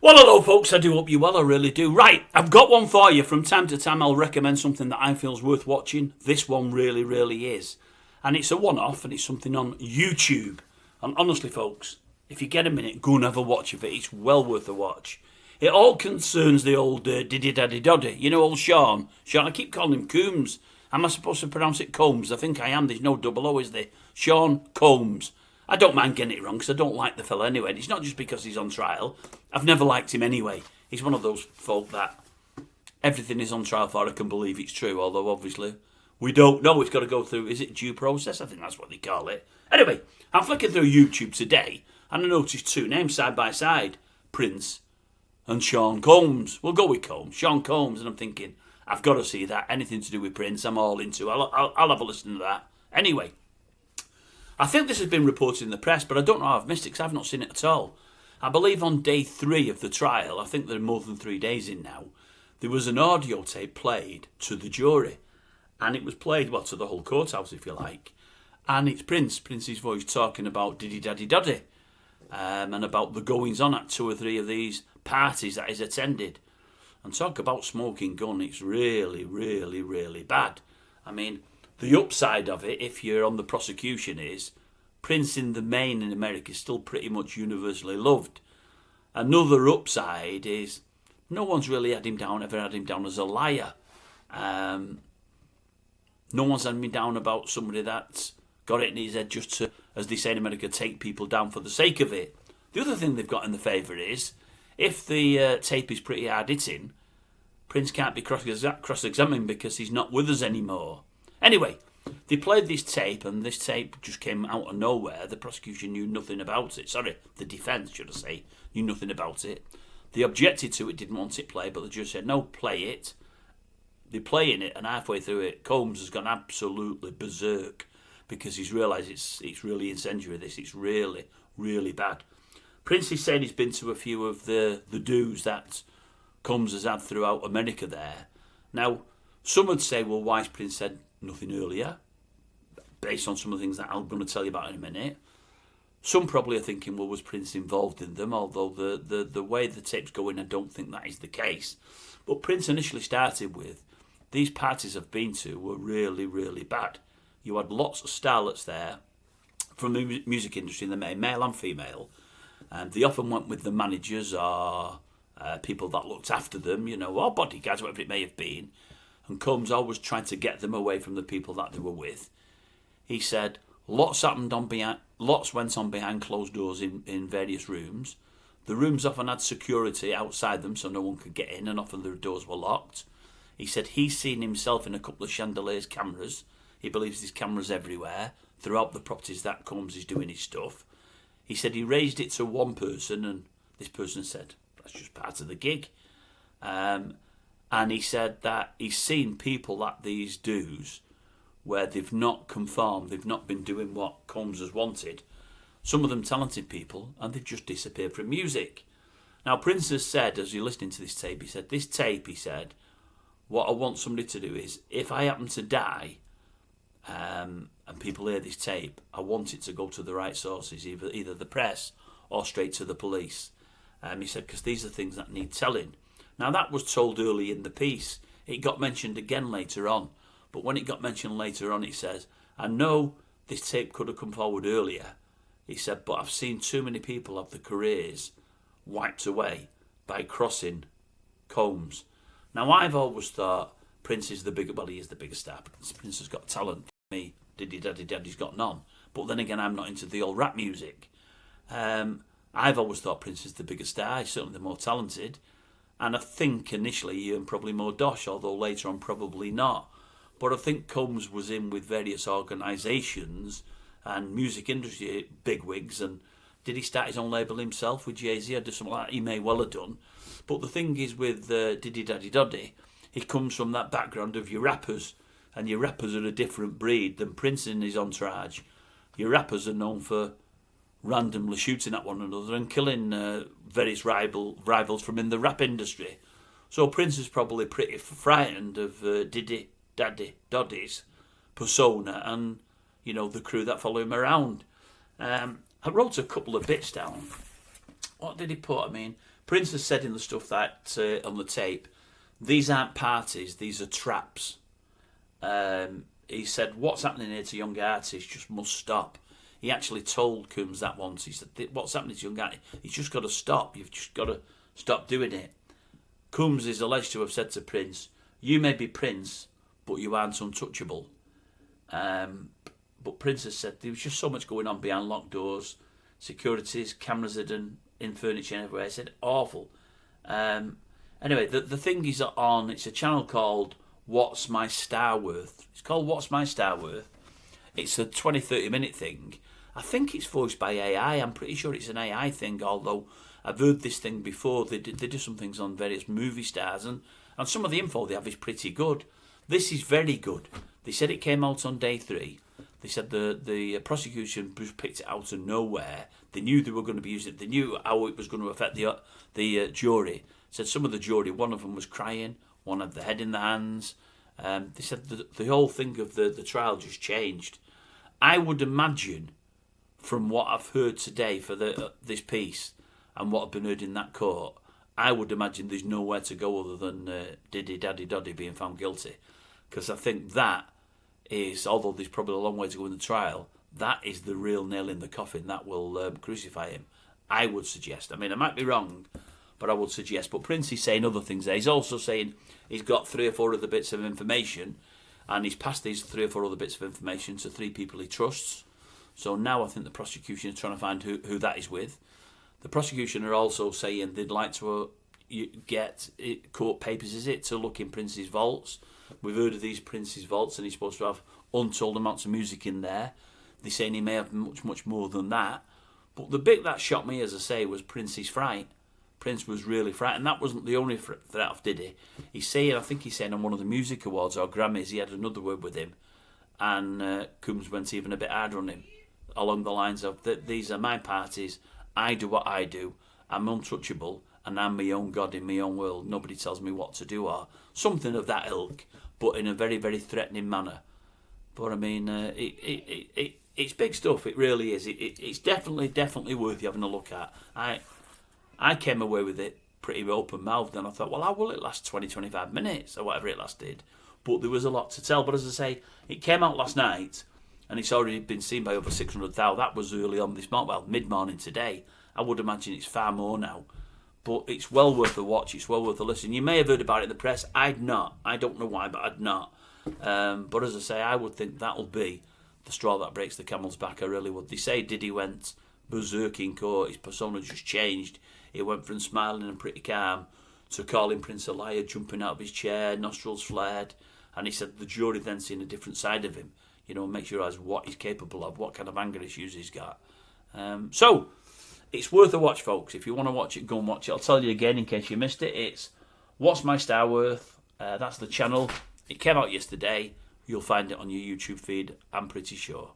Well, hello, folks. I do hope you're well. I really do. Right, I've got one for you. From time to time, I'll recommend something that I feel is worth watching. This one really, really is. And it's a one-off, and it's something on YouTube. And honestly, folks, if you get a minute, go and have a watch of it. It's well worth a watch. It all concerns the old Diddy Daddy Doddy. You know, old Sean. Sean, I keep calling him Coombs. Am I supposed to pronounce it Combs? I think I am. There's no double O, is there? Sean Combs. I don't mind getting it wrong because I don't like the fella anyway. And it's not just because he's on trial. I've never liked him anyway. He's one of those folk that everything is on trial for. I can believe it's true, although obviously we don't know. It's got to go through, is it due process? I think that's what they call it. Anyway, I'm flicking through YouTube today and I noticed two names side by side. Prince and Sean Combs. We'll go with Combs. Sean Combs. And I'm thinking, I've got to see that. Anything to do with Prince, I'm all into. I'll have a listen to that. Anyway, I think this has been reported in the press, but I don't know how I've missed it because I've not seen it at all. I believe on day 3 of the trial, I think there are more than 3 days in now, there was an audio tape played to the jury. And it was played, well, to the whole courthouse, if you like. And it's Prince's voice talking about Diddy Daddy Doddy. And about the goings-on at 2 or 3 of these parties that he's attended. And talk about smoking gun, it's really, really, really bad. I mean, the upside of it, if you're on the prosecution, is Prince in the main in America is still pretty much universally loved. Another upside is no one's really ever had him down as a liar. No one's had him down about somebody that's got it in his head just to, as they say in America, take people down for the sake of it. The other thing they've got in the favour is, if the tape is pretty hard hitting, Prince can't be cross-examined because he's not with us anymore. Anyway, they played this tape, and this tape just came out of nowhere. The prosecution knew nothing about it. Sorry, the defence, should I say, knew nothing about it. They objected to it, didn't want it played, but the judge said, no, play it. They're playing it, and halfway through it, Combs has gone absolutely berserk because he's realised it's really incendiary, this. It's really, really bad. Prince is saying he's been to a few of the do's that Combs has had throughout America there. Now, some would say, well, why's Prince said nothing earlier, based on some of the things that I'm going to tell you about in a minute. Some probably are thinking, well, was Prince involved in them? Although the way the tape's going, I don't think that is the case. But Prince initially started with, these parties I've been to were really, really bad. You had lots of starlets there from the music industry, in the main, male and female. And they often went with the managers or people that looked after them, you know, or bodyguards, whatever it may have been. And Combs always tried to get them away from the people that they were with. He said lots went on behind closed doors in various rooms. The rooms often had security outside them so no one could get in, and often the doors were locked. He said he's seen himself in a couple of chandeliers cameras. He believes there's cameras everywhere throughout the properties that Combs is doing his stuff. He said he raised it to one person, and this person said, that's just part of the gig. And he said that he's seen people at these do's where they've not conformed, they've not been doing what Combs has wanted. Some of them talented people, and they've just disappeared from music. Now, Prince has said, as you're listening to this tape, he said, what I want somebody to do is, if I happen to die, and people hear this tape, I want it to go to the right sources, either the press or straight to the police. He said, because these are things that need telling. Now, that was told early in the piece. It got mentioned again later on. But when it got mentioned later on, it says, I know this tape could have come forward earlier. He said, but I've seen too many people have their careers wiped away by crossing Combs. Now, I've always thought Prince is the bigger, well, he is the biggest star. Prince has got talent. Me, Diddy Daddy's got none. But then again, I'm not into the old rap music. I've always thought Prince is the bigger star. He's certainly the more talented. And I think initially he earned probably more dosh, although later on probably not. But I think Combs was in with various organisations and music industry bigwigs. And did he start his own label himself with Jay-Z or do something like that? He may well have done. But the thing is with Diddy Daddy Doddy, he comes from that background of your rappers. And your rappers are a different breed than Prince in his entourage. Your rappers are known for randomly shooting at one another and killing various rivals from in the rap industry. So Prince is probably pretty frightened of Diddy Daddy Doddy's persona and, you know, the crew that follow him around. I wrote a couple of bits down. What did he put? I mean, Prince has said in the stuff that on the tape, these aren't parties, these are traps. He said, what's happening here to young artists just must stop. He actually told Coombs that once. He said, what's happening to young artists? He's just got to stop. You've just got to stop doing it. Coombs is alleged to have said to Prince, you may be Prince, but you aren't untouchable. But Prince has said there was just so much going on behind locked doors, securities, cameras hidden, in furniture and everywhere. He said, awful. Anyway, the thing is on, it's a channel called What's My Star Worth. It's called What's My Star Worth. It's a 20-30 minute thing. I think it's voiced by AI. I'm pretty sure it's an AI thing, although I've heard this thing before. They do some things on various movie stars, and some of the info they have is pretty good. This is very good. They said it came out on day 3. They said the prosecution just picked it out of nowhere. They knew they were going to be using it. They knew how it was going to affect the jury. Said some of the jury, one of them was crying, one had the head in the hands. They said the whole thing of the trial just changed. I would imagine, from what I've heard today for this piece and what I've been heard in that court, I would imagine there's nowhere to go other than Diddy, Daddy, Doddy being found guilty. Because I think that is, although there's probably a long way to go in the trial, that is the real nail in the coffin that will crucify him. I would suggest. I mean, I might be wrong, but I would suggest. But Prince is saying other things there. He's also saying he's got 3 or 4 other bits of information, and he's passed these 3 or 4 other bits of information to 3 people he trusts. So now I think the prosecution is trying to find who that is with. The prosecution are also saying they'd like to get court papers, to look in Prince's vaults. We've heard of these Prince's vaults, and he's supposed to have untold amounts of music in there. They're saying he may have much, much more than that. But the bit that shocked me, as I say, was Prince's fright. Prince was really frightened. That wasn't the only threat of Diddy. I think he's saying on one of the music awards or Grammys, he had another word with him, and Coombs went even a bit harder on him, along the lines of, these are my parties, I do what I do, I'm untouchable, and I'm my own God in my own world. Nobody tells me what to do, or something of that ilk, but in a very, very threatening manner. But I mean, it's big stuff. It really is. It's definitely worth you having a look at. I came away with it pretty open-mouthed, and I thought, well, how will it last 20, 25 minutes, or whatever it lasted? But there was a lot to tell. But as I say, it came out last night, and it's already been seen by over 600,000. That was early on this morning, well, mid-morning today. I would imagine it's far more now. But it's well worth a watch. It's well worth a listen. You may have heard about it in the press. I'd not. I don't know why, but I'd not. But as I say, I would think that'll be the straw that breaks the camel's back. I really would. They say Diddy went berserk in court. His persona just changed. He went from smiling and pretty calm to calling Prince a liar, jumping out of his chair, nostrils flared. And he said the jury then seen a different side of him. You know, makes you realise what he's capable of, what kind of anger issues he's got. So, it's worth a watch, folks. If you want to watch it, go and watch it. I'll tell you again in case you missed it. It's What's My Star Worth? That's the channel. It came out yesterday. You'll find it on your YouTube feed, I'm pretty sure.